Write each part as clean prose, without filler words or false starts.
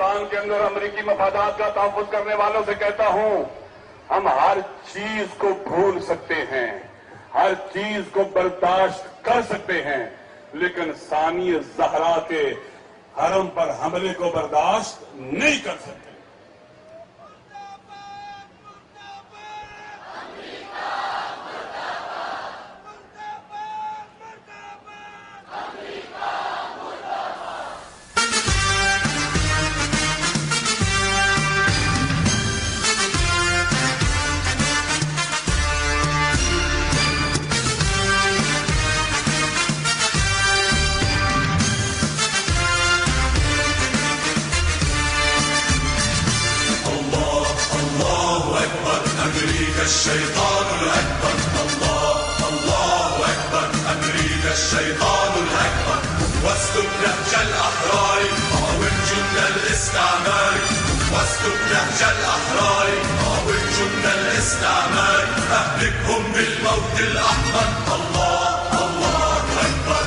पाकिस्तान के अंदर अमेरिकी मफादात का तहफ़्फ़ुज़ करने वालों से कहता हूं, हम हर चीज को भूल सकते हैं, हर चीज को बर्दाश्त कर सकते हैं, लेकिन सानिया ज़हरा के हरम पर हमले को बर्दाश्त नहीं कर सकते। الشيطان الأكبر، الله الله أكبر، أمريكا الشيطان الأكبر، واسلك نهج الأحرار قاوم جند الاستعمار، واسلك نهج الأحرار قاوم جند الاستعمار، أهلكهم بالموت الأحمر، الله الله أكبر.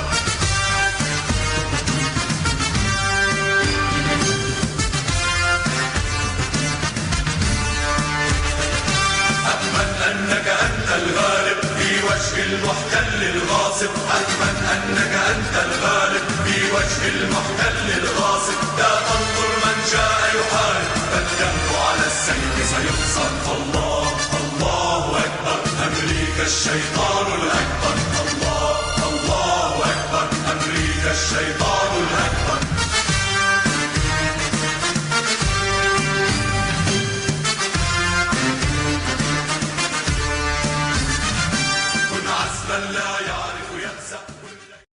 أنك أنت الغالب في وجه المحتل الغاصب، أتمن أنك أنت الغالب في وجه المحتل الغاصب، لا تنظر من جاء يحارب، فالدم على السيف سيقصر، الله الله أكبر، أمريكا الشيطان